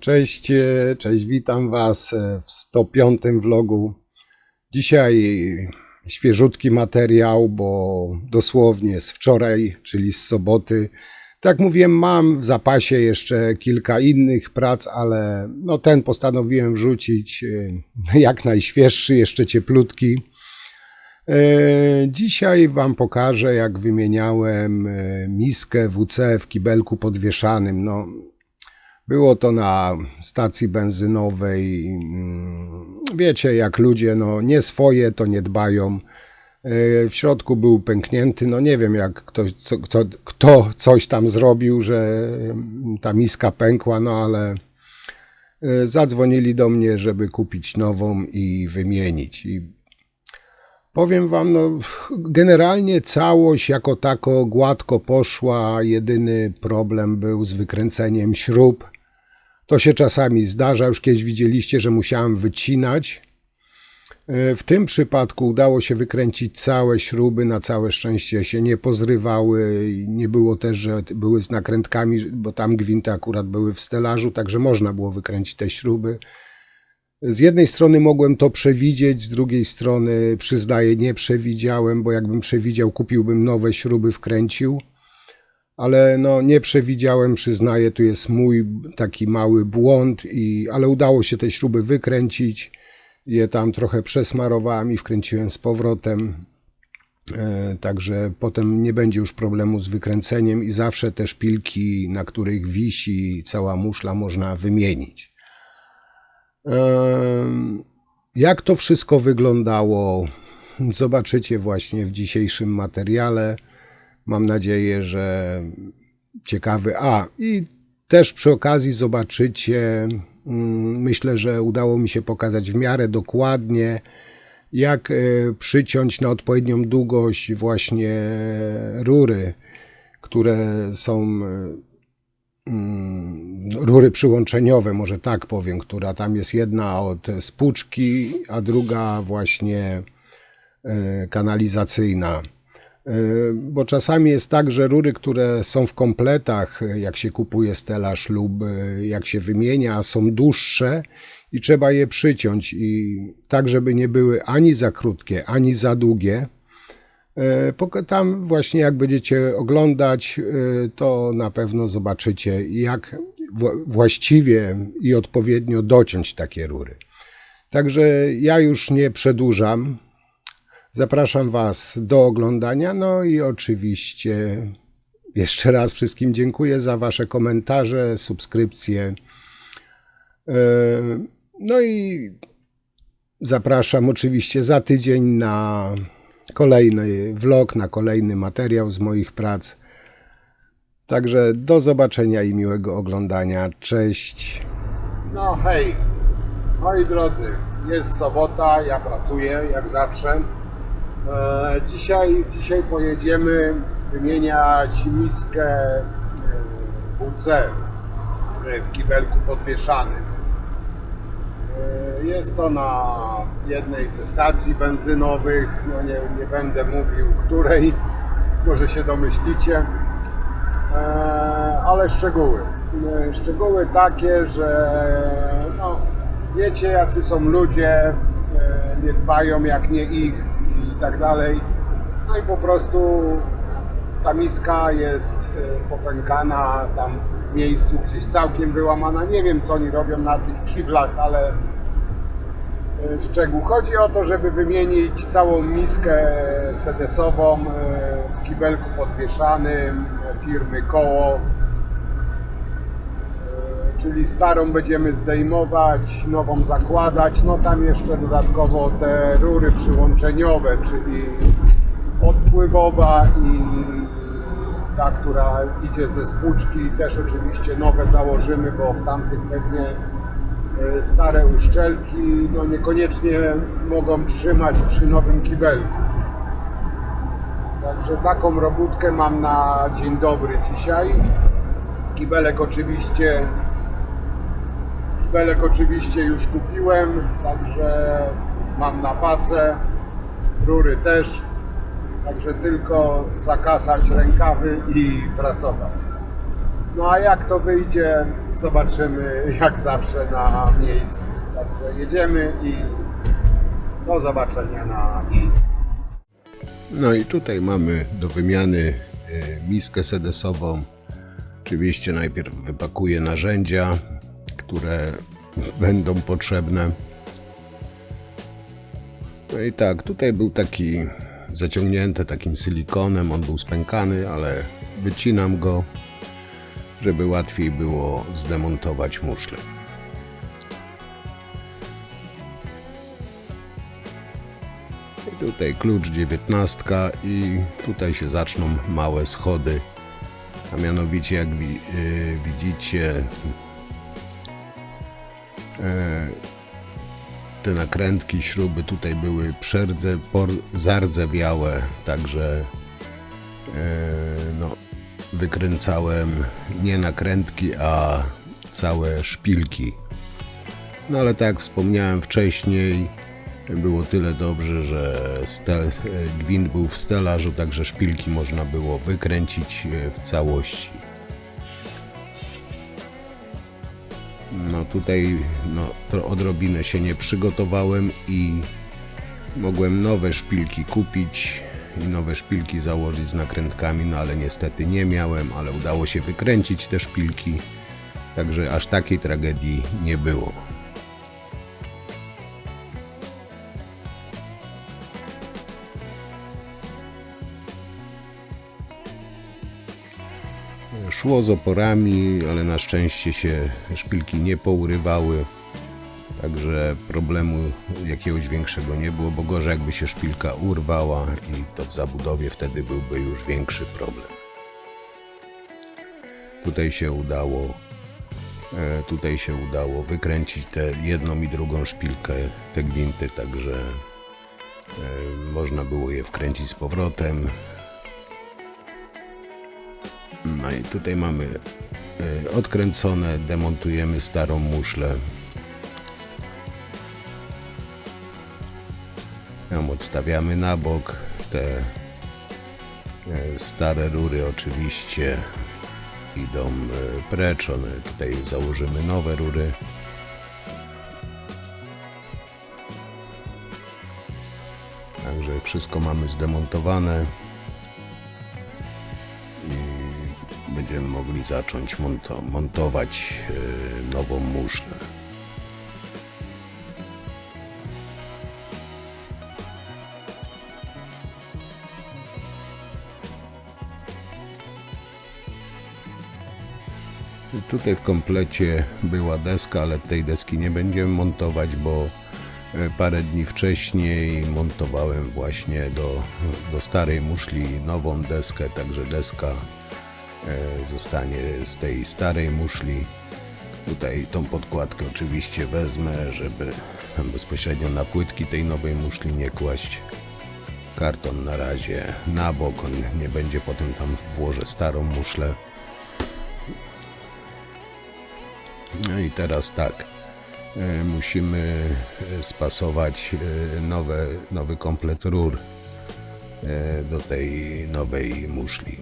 Cześć, witam Was w 105 vlogu. Dzisiaj świeżutki materiał, bo dosłownie z wczoraj, czyli z soboty. Tak jak mówiłem, mam w zapasie jeszcze kilka innych prac, ale no ten postanowiłem wrzucić jak najświeższy, jeszcze cieplutki. Dzisiaj Wam pokażę, jak wymieniałem miskę WC w kibelku podwieszanym. No, było to na stacji benzynowej. Wiecie, jak ludzie no, nie swoje, to nie dbają. W środku był pęknięty. No nie wiem, jak kto coś tam zrobił, że ta miska pękła, no ale zadzwonili do mnie, żeby kupić nową i wymienić. I powiem Wam, no generalnie całość jako tako gładko poszła. Jedyny problem był z wykręceniem śrub. To się czasami zdarza, już kiedyś widzieliście, że musiałem wycinać. W tym przypadku udało się wykręcić całe śruby, na całe szczęście się nie pozrywały. Nie było też, że były z nakrętkami, bo tam gwinty akurat były w stelażu, także można było wykręcić te śruby. Z jednej strony mogłem to przewidzieć, z drugiej strony przyznaję, nie przewidziałem, bo jakbym przewidział, kupiłbym nowe śruby, wkręcił. Ale no nie przewidziałem, przyznaję, tu jest mój taki mały błąd, ale udało się te śruby wykręcić. Je tam trochę przesmarowałem i wkręciłem z powrotem. Także potem nie będzie już problemu z wykręceniem i zawsze te szpilki, na których wisi cała muszla, można wymienić. Jak to wszystko wyglądało, zobaczycie właśnie w dzisiejszym materiale. Mam nadzieję, że ciekawy. I też przy okazji zobaczycie, myślę, że udało mi się pokazać w miarę dokładnie, jak przyciąć na odpowiednią długość właśnie rury, które są rury przyłączeniowe, może tak powiem, która tam jest jedna od spłuczki, a druga właśnie kanalizacyjna. Bo czasami jest tak, że rury, które są w kompletach, jak się kupuje stelaż lub jak się wymienia, są dłuższe i trzeba je przyciąć i tak, żeby nie były ani za krótkie, ani za długie. Tam właśnie jak będziecie oglądać, to na pewno zobaczycie, jak właściwie i odpowiednio dociąć takie rury. Także ja już nie przedłużam. Zapraszam Was do oglądania, no i oczywiście jeszcze raz wszystkim dziękuję za Wasze komentarze, subskrypcje. No i zapraszam oczywiście za tydzień na kolejny vlog, na kolejny materiał z moich prac. Także do zobaczenia i miłego oglądania. Cześć. No hej, moi drodzy, jest sobota, ja pracuję jak zawsze. Dzisiaj pojedziemy wymieniać miskę WC w kibelku podwieszanym. Jest to na jednej ze stacji benzynowych, no nie będę mówił której, może się domyślicie, ale szczegóły takie, że no, wiecie, jacy są ludzie, nie dbają jak nie ich i tak dalej. No i po prostu ta miska jest popękana tam w miejscu, gdzieś całkiem wyłamana. Nie wiem, co oni robią na tych kiblach, ale szczegół. Chodzi o to, żeby wymienić całą miskę sedesową w kibelku podwieszanym firmy Koło. Czyli starą będziemy zdejmować, nową zakładać. No tam jeszcze dodatkowo te rury przyłączeniowe, czyli odpływowa i ta, która idzie ze spłuczki, też oczywiście nowe założymy, bo w tamtych pewnie stare uszczelki no niekoniecznie mogą trzymać przy nowym kibelku. Także taką robótkę mam na dzień dobry dzisiaj. Kibelek oczywiście już kupiłem, także mam na pacę, rury też, także tylko zakasać rękawy i pracować. No a jak to wyjdzie, zobaczymy jak zawsze na miejscu. Także jedziemy i do zobaczenia na miejscu. No i tutaj mamy do wymiany miskę sedesową. Oczywiście najpierw wypakuję narzędzia, które będą potrzebne. No i tak, tutaj był taki zaciągnięty takim silikonem, on był spękany, ale wycinam go, żeby łatwiej było zdemontować muszlę. I tutaj klucz 19 i tutaj się zaczną małe schody, a mianowicie jak widzicie te nakrętki, śruby tutaj były zardzewiałe, także no, wykręcałem nie nakrętki, a całe szpilki. No ale tak jak wspomniałem wcześniej, było tyle dobrze, że gwint był w stelażu, także szpilki można było wykręcić w całości. No tutaj odrobinę się nie przygotowałem i mogłem nowe szpilki kupić i nowe szpilki założyć z nakrętkami, no ale niestety nie miałem, ale udało się wykręcić te szpilki, także aż takiej tragedii nie było. Szło z oporami, ale na szczęście się szpilki nie pourywały, także problemu jakiegoś większego nie było, bo gorzej jakby się szpilka urwała i to w zabudowie wtedy byłby już większy problem. Tutaj się udało wykręcić tę jedną i drugą szpilkę, te gwinty, także można było je wkręcić z powrotem. No i tutaj mamy odkręcone, demontujemy starą muszlę. Ją odstawiamy na bok. Te stare rury oczywiście idą precz, tutaj założymy nowe rury. Także wszystko mamy zdemontowane. Będziemy mogli zacząć montować nową muszlę. I tutaj w komplecie była deska, ale tej deski nie będziemy montować, bo parę dni wcześniej montowałem właśnie do starej muszli nową deskę, także deska zostanie z tej starej muszli. Tutaj tą podkładkę oczywiście wezmę, żeby tam bezpośrednio na płytki tej nowej muszli nie kłaść. Karton na razie na bok, on nie będzie, potem tam włożę starą muszlę. No i teraz tak, musimy spasować nowy komplet rur do tej nowej muszli.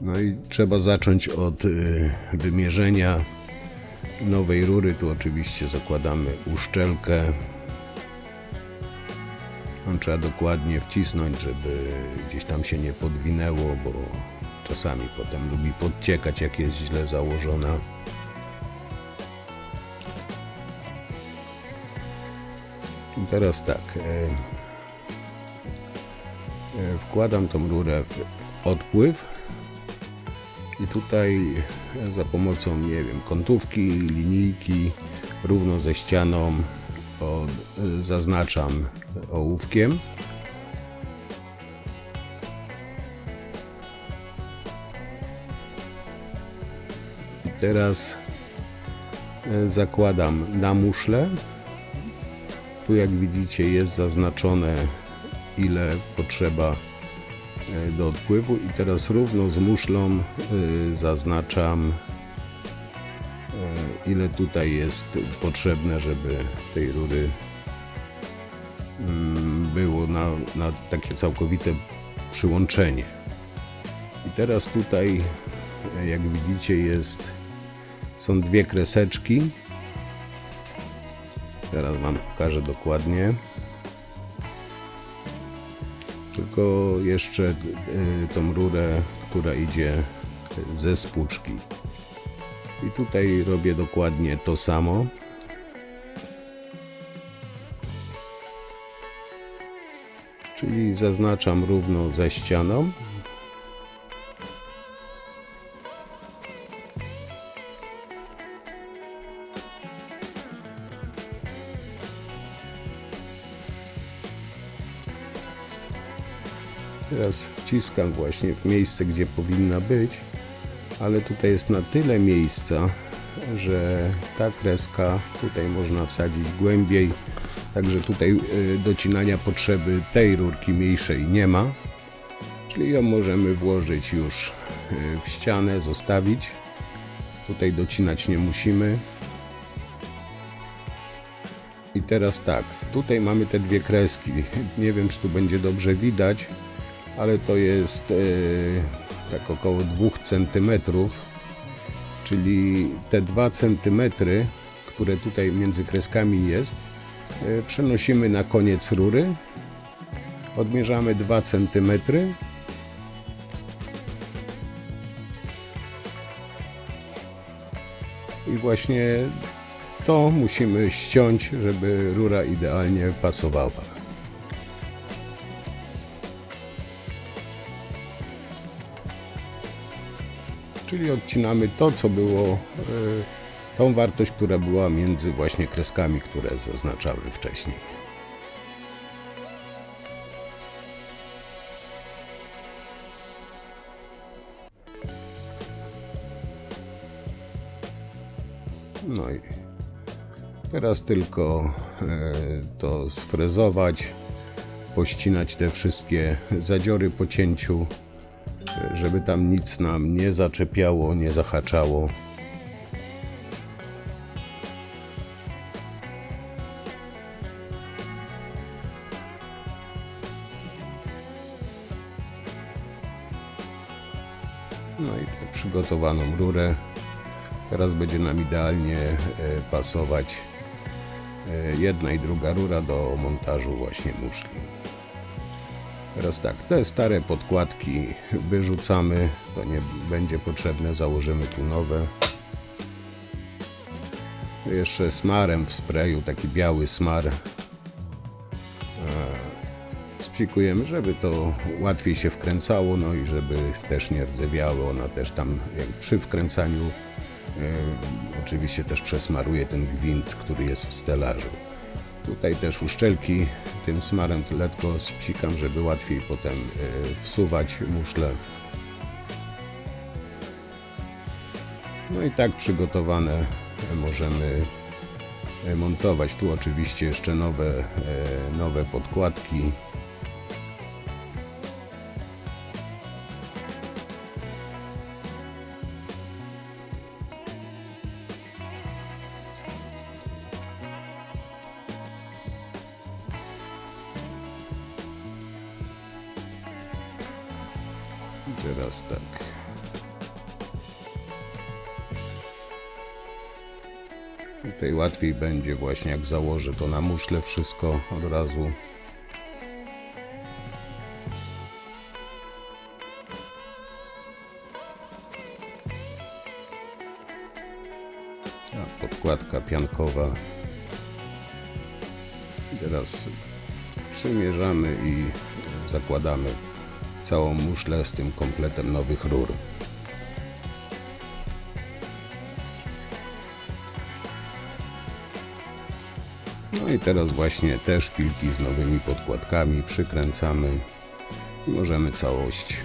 No i trzeba zacząć od wymierzenia nowej rury. Tu oczywiście zakładamy uszczelkę. Trzeba dokładnie wcisnąć, żeby gdzieś tam się nie podwinęło, bo czasami potem lubi podciekać, jak jest źle założona. I teraz tak, wkładam tą rurę w odpływ i tutaj za pomocą, nie wiem, kątówki, linijki równo ze ścianą zaznaczam ołówkiem. I teraz zakładam na muszlę. Tu jak widzicie jest zaznaczone, ile potrzeba do odpływu i teraz równo z muszlą zaznaczam, ile tutaj jest potrzebne, żeby tej rury na takie całkowite przyłączenie. I teraz tutaj, jak widzicie, są dwie kreseczki. Teraz Wam pokażę dokładnie. Tylko jeszcze tą rurę, która idzie ze spłuczki. I tutaj robię dokładnie to samo. Czyli zaznaczam równo ze ścianą. Teraz wciskam właśnie w miejsce, gdzie powinna być, ale tutaj jest na tyle miejsca, że ta kreska tutaj można wsadzić głębiej, także tutaj docinania potrzeby tej rurki mniejszej nie ma, czyli ją możemy włożyć już w ścianę, zostawić. Tutaj docinać nie musimy. I teraz tak, tutaj mamy te dwie kreski, nie wiem, czy tu będzie dobrze widać, ale to jest tak około 2 cm, czyli te 2 cm, które tutaj między kreskami jest, przenosimy na koniec rury, odmierzamy 2 cm i właśnie to musimy ściąć, żeby rura idealnie pasowała. Czyli odcinamy to, co było, tą wartość, która była między właśnie kreskami, które zaznaczałem wcześniej. No i teraz tylko to sfrezować, pościnać te wszystkie zadziory po cięciu, żeby tam nic nam nie zaczepiało, nie zahaczało. No i tę przygotowaną rurę teraz będzie nam idealnie pasować jedna i druga rura do montażu właśnie muszli. Teraz tak, te stare podkładki wyrzucamy, to nie będzie potrzebne, założymy tu nowe. Jeszcze smarem w sprayu, taki biały smar spsikujemy, żeby to łatwiej się wkręcało, no i żeby też nie rdzewiało. Ona też tam jak przy wkręcaniu oczywiście też przesmaruje ten gwint, który jest w stelażu. Tutaj też uszczelki tym smarem lekko spsikam, żeby łatwiej potem wsuwać muszle. No i tak przygotowane możemy montować. Tu oczywiście jeszcze nowe podkładki. Teraz tak. Tutaj łatwiej będzie właśnie, jak założę to na muszle wszystko od razu. A podkładka piankowa. Teraz przymierzamy i zakładamy całą muszlę z tym kompletem nowych rur. No i teraz właśnie te szpilki z nowymi podkładkami przykręcamy i możemy całość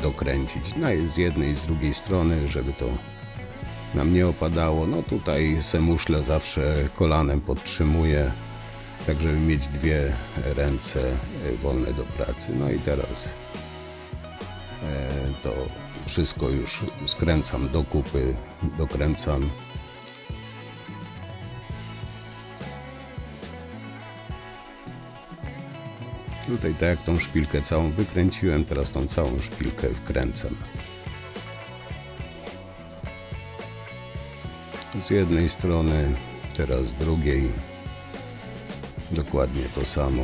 dokręcić z jednej i z drugiej strony, żeby to nam nie opadało. No tutaj se muszlę zawsze kolanem podtrzymuję, tak żeby mieć dwie ręce wolne do pracy. No i teraz to wszystko już skręcam do kupy, dokręcam. Tutaj tak jak tą szpilkę całą wykręciłem, teraz tą całą szpilkę wkręcam. Z jednej strony, teraz z drugiej. Dokładnie to samo.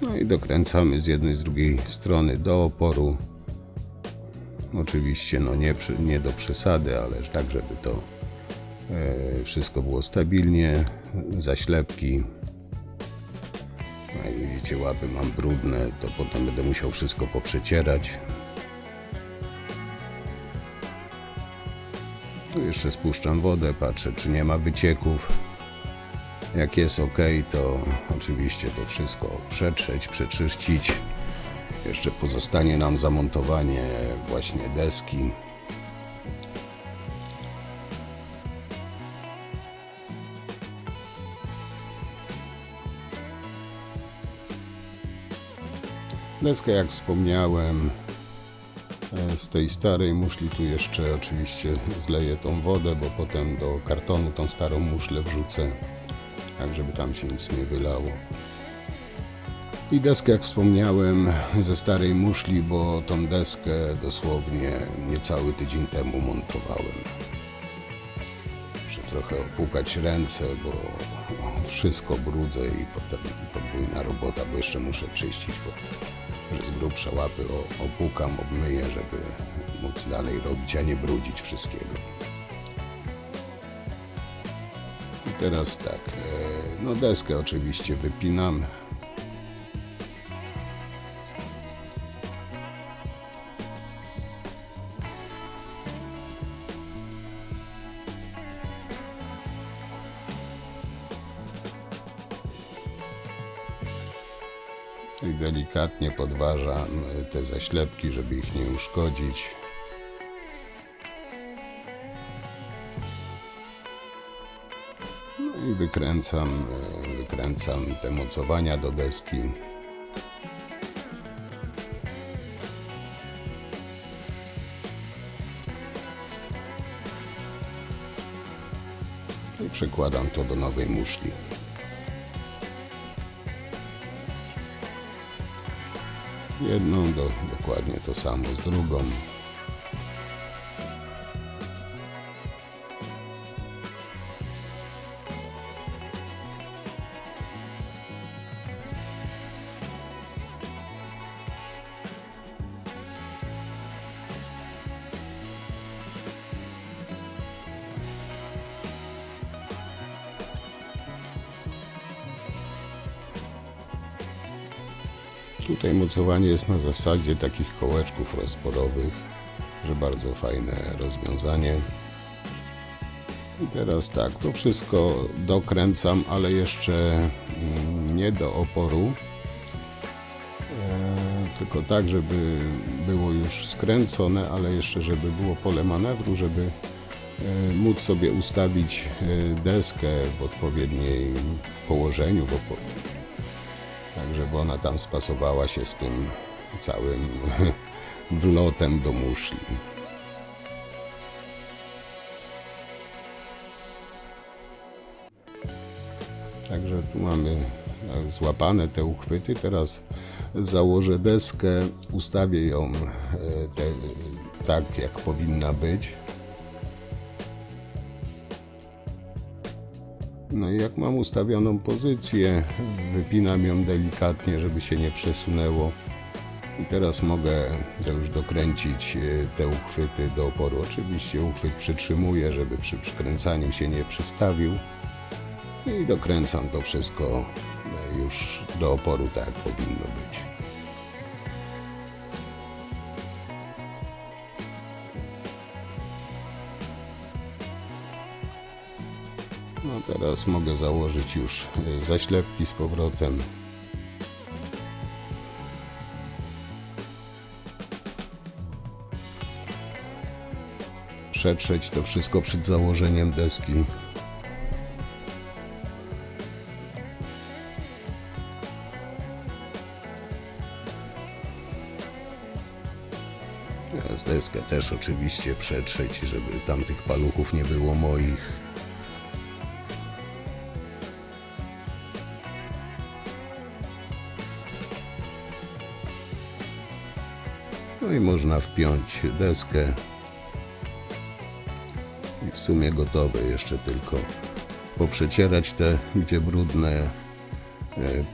No i dokręcamy z jednej, z drugiej strony do oporu. Oczywiście no nie do przesady, ale tak, żeby to wszystko było stabilnie. Zaślepki. No i widzicie, łapy mam brudne, to potem będę musiał wszystko poprzecierać. Tu jeszcze spuszczam wodę, patrzę, czy nie ma wycieków. Jak jest ok, to oczywiście to wszystko przetrzeć, przeczyścić. Jeszcze pozostanie nam zamontowanie właśnie deski. Deskę, jak wspomniałem, z tej starej muszli tu jeszcze oczywiście zleję tą wodę, bo potem do kartonu tą starą muszlę wrzucę, tak żeby tam się nic nie wylało. I deskę, jak wspomniałem, ze starej muszli, bo tą deskę dosłownie niecały tydzień temu montowałem. Muszę trochę opłukać ręce, bo wszystko brudzę i potem podwójna robota, bo jeszcze muszę czyścić, bo że z grubsza łapy opłukam, obmyję, żeby móc dalej robić, a nie brudzić wszystkiego. I teraz tak, no deskę oczywiście wypinam. I delikatnie podważam te zaślepki, żeby ich nie uszkodzić. No i wykręcam te mocowania do deski. I przykładam to do nowej muszli. Jedną, dokładnie to samo z drugą. Tutaj mocowanie jest na zasadzie takich kołeczków rozporowych, że bardzo fajne rozwiązanie. I teraz tak, to wszystko dokręcam, ale jeszcze nie do oporu, tylko tak, żeby było już skręcone, ale jeszcze żeby było pole manewru, żeby móc sobie ustawić deskę w odpowiednim położeniu, tak żeby ona tam spasowała się z tym całym wlotem do muszli. Także tu mamy złapane te uchwyty. Teraz założę deskę, ustawię ją tak, jak powinna być. No i jak mam ustawioną pozycję, wypinam ją delikatnie, żeby się nie przesunęło. I teraz mogę już dokręcić te uchwyty do oporu. Oczywiście uchwyt przytrzymuję, żeby przy przykręcaniu się nie przystawił. I dokręcam to wszystko już do oporu, tak jak powinno być. No teraz mogę założyć już zaślepki z powrotem. przetrzeć to wszystko przed założeniem deski. Teraz deskę też oczywiście przetrzeć, żeby tamtych paluchów nie było moich. No i można wpiąć deskę i w sumie gotowe. Jeszcze tylko poprzecierać te, gdzie brudne,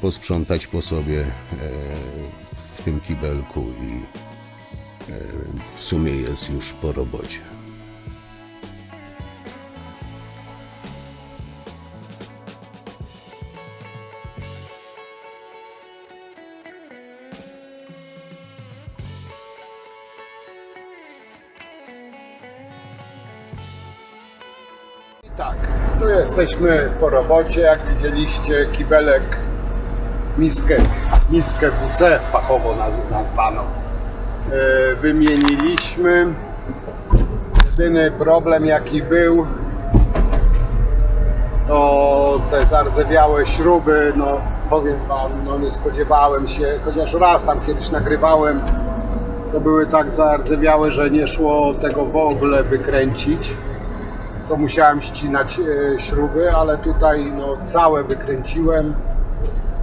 posprzątać po sobie w tym kibelku i w sumie jest już po robocie. Tak, tu jesteśmy po robocie. Jak widzieliście, kibelek, miskę WC fachowo nazwaną, wymieniliśmy. Jedyny problem jaki był, to te zardzewiałe śruby. No powiem wam, no nie spodziewałem się, chociaż raz tam kiedyś nagrywałem, co były tak zardzewiałe, że nie szło tego w ogóle wykręcić, co musiałem ścinać śruby, ale tutaj no całe wykręciłem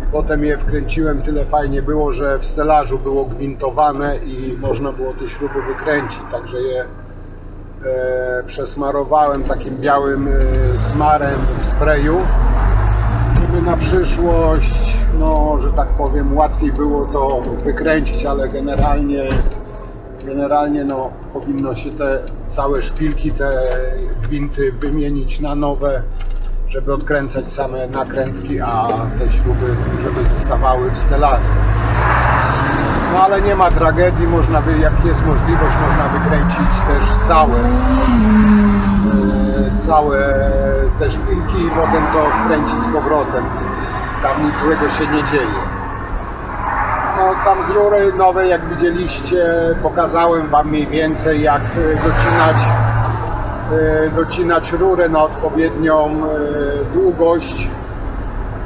i potem je wkręciłem. Tyle fajnie było, że w stelażu było gwintowane i można było te śruby wykręcić, także je przesmarowałem takim białym smarem w sprayu, żeby na przyszłość, no że tak powiem, łatwiej było to wykręcić, ale generalnie no, powinno się te całe szpilki, te gwinty wymienić na nowe, żeby odkręcać same nakrętki, a te śruby żeby zostawały w stelażu. No ale nie ma tragedii, można jak jest możliwość, można wykręcić też całe te szpilki i potem to wkręcić z powrotem. Tam nic złego się nie dzieje. No tam z rury nowej, jak widzieliście, pokazałem wam mniej więcej jak docinać rurę na odpowiednią długość,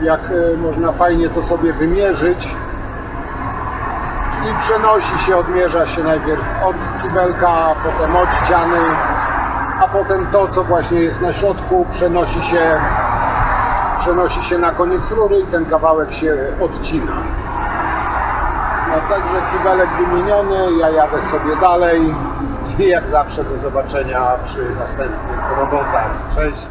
jak można fajnie to sobie wymierzyć. Czyli przenosi się, odmierza się najpierw od kibelka, potem od ściany, a potem to, co właśnie jest na środku, przenosi się na koniec rury i ten kawałek się odcina. No także kibelek wymieniony, ja jadę sobie dalej i jak zawsze do zobaczenia przy następnych robotach. Cześć!